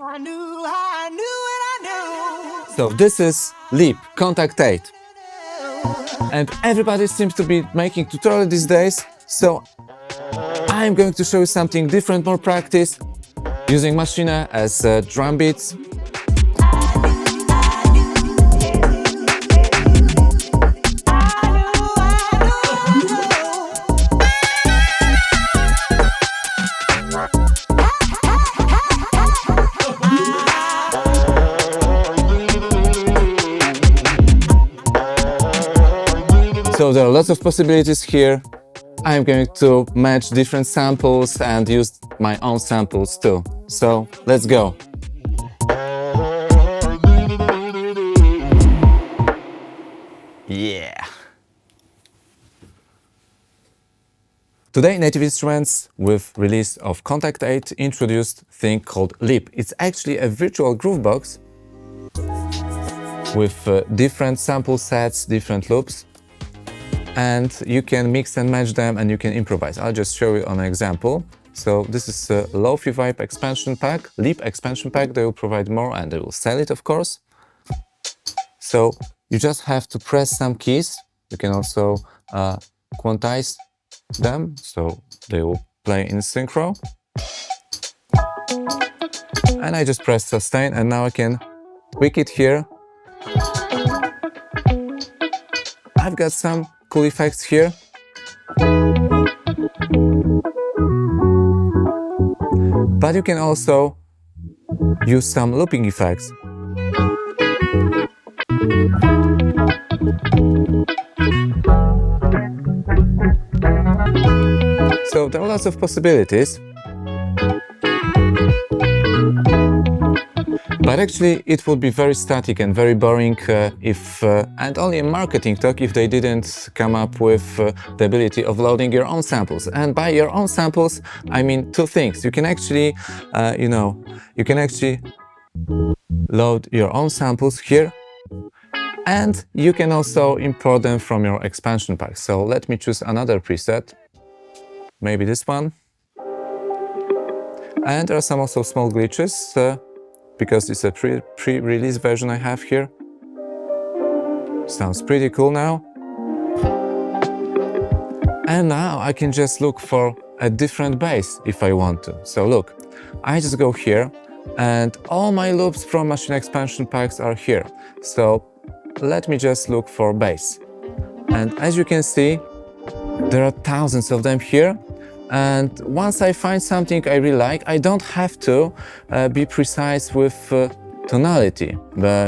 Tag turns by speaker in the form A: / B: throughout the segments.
A: So this is Leap, Kontakt 8. And everybody seems to be making tutorials these days, so I'm going to show you something different, more practice, using Maschine as drum beats. So there are lots of possibilities here. I'm going to match different samples and use my own samples too. So let's go. Yeah. Today, Native Instruments, with release of Kontakt 8, introduced a thing called Leap. It's actually a virtual groove box with different sample sets, different loops. And you can mix and match them and you can improvise. I'll just show you on an example. So this is a Lo-Fi Vibe expansion pack, Leap expansion pack. They will provide more and they will sell it, of course. So you just have to press some keys. You can also quantize them, so they will play in synchro. And I just press sustain and now I can tweak it here. I've got some cool effects here. But you can also use some looping effects. So there are lots of possibilities. But actually it would be very static and very boring if, and only a marketing talk, if they didn't come up with the ability of loading your own samples. And by your own samples, I mean two things. You can actually, you can actually load your own samples here, and you can also import them from your expansion pack. So let me choose another preset, maybe this one. And there are some also small glitches, because it's a pre-release version I have here. Sounds pretty cool now. And now I can just look for a different bass if I want to. So look, I just go here and all my loops from Maschine expansion packs are here. So let me just look for bass. And as you can see, there are thousands of them here. And once I find something I really like, I don't have to be precise with tonality,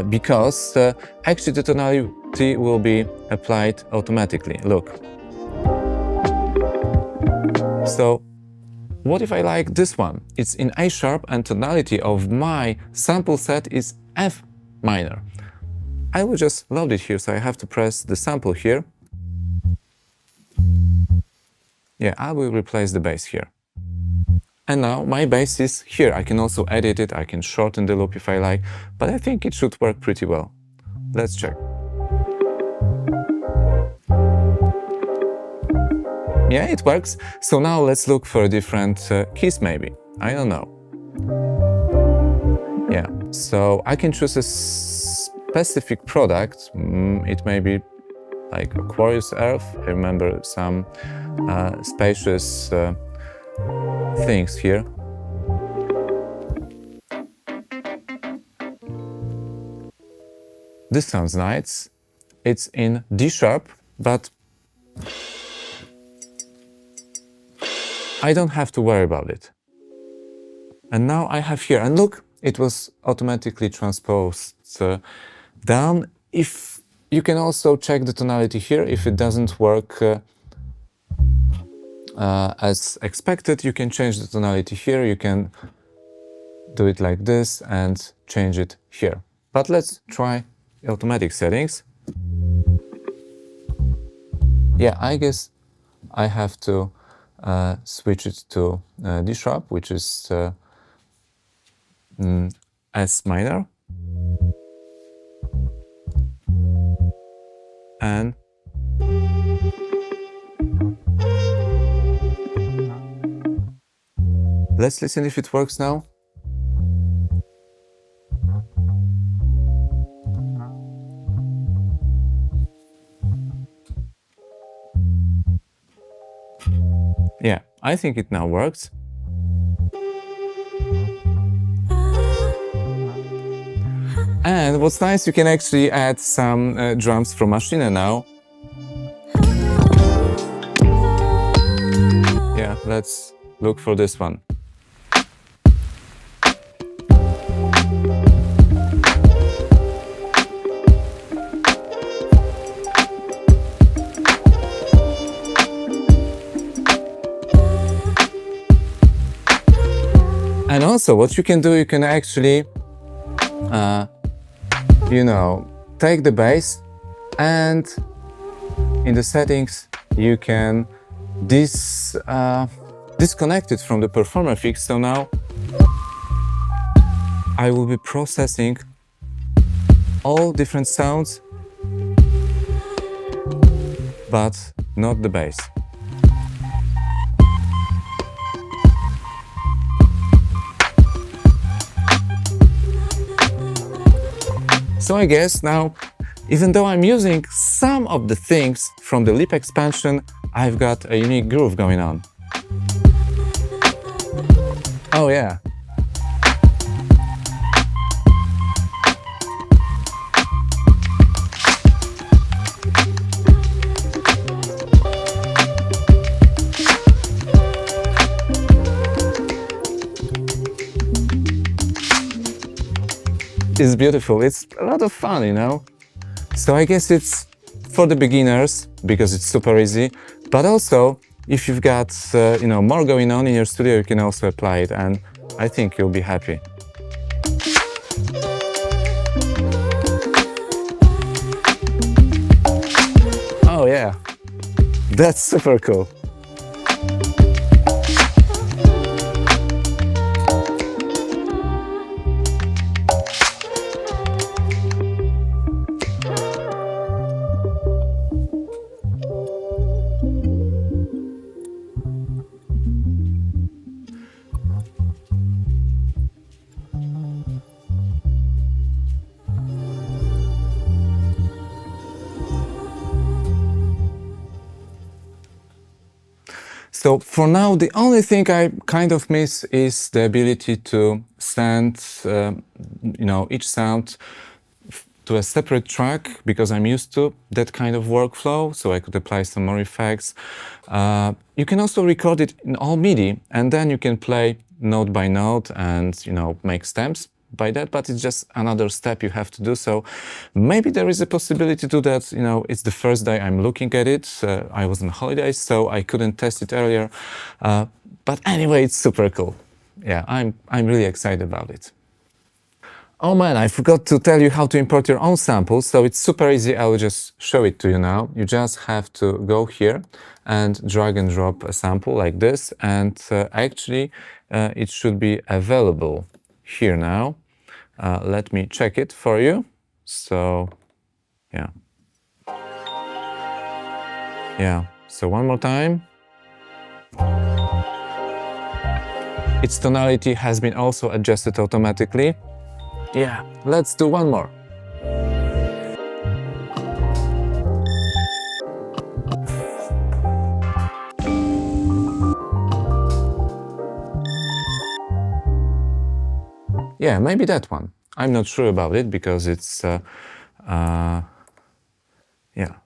A: because actually the tonality will be applied automatically. Look. So what if I like this one? It's in A sharp and tonality of my sample set is F minor. I will just load it here, so I have to press the sample here. Yeah, I will replace the bass here. And now my bass is here. I can also edit it, I can shorten the loop if I like, but I think it should work pretty well. Let's check. Yeah, it works. So now let's look for different keys maybe. I don't know. Yeah, so I can choose a specific product. It may be like Aquarius Earth. I remember some spacious things here. This sounds nice. It's in D sharp, but I don't have to worry about it. And now I have here, and look, it was automatically transposed down. If you can also check the tonality here. If it doesn't work as expected, you can change the tonality here. You can do it like this and change it here. But let's try automatic settings. Yeah, I guess I have to switch it to D sharp, which is S minor. And let's listen if it works now. I think it now works. And what's nice, you can actually add some drums from Maschine now. Yeah, let's look for this one. And also, what you can do, you can actually, take the bass, and in the settings, you can disconnect it from the performer fix. So now I will be processing all different sounds, but not the bass. So I guess now, even though I'm using some of the things from the Leap expansion, I've got a unique groove going on. Oh yeah. It's beautiful. It's a lot of fun, you know? So I guess it's for the beginners because it's super easy, but also if you've got more going on in your studio, you can also apply it, and I think you'll be happy. Oh yeah, that's super cool. So for now, the only thing I kind of miss is the ability to send, each sound to a separate track, because I'm used to that kind of workflow, so I could apply some more effects. You can also record it in all MIDI, and then you can play note by note and, make stems by that, but it's just another step you have to do. So maybe there is a possibility to do that. It's the first day I'm looking at it. I was on holidays, so I couldn't test it earlier. But anyway, it's super cool. Yeah, I'm really excited about it. Oh man, I forgot to tell you how to import your own samples. So it's super easy. I will just show it to you now. You just have to go here and drag and drop a sample like this. And actually, it should be available here now. Let me check it for you. So, yeah. Yeah, so one more time. Its tonality has been also adjusted automatically. Yeah, let's do one more. Yeah, maybe that one. I'm not sure about it because it's yeah,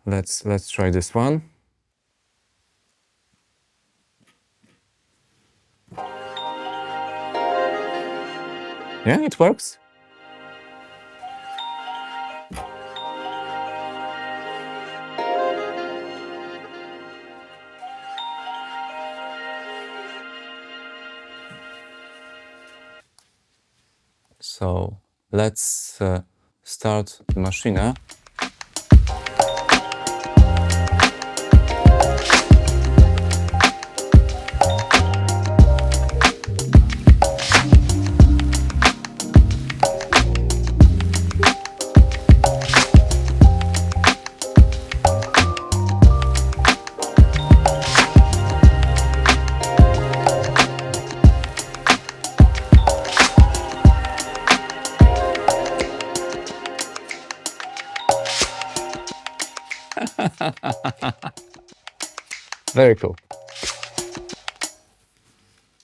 A: let's try this one. Yeah, it works. So let's start the machine. Very cool.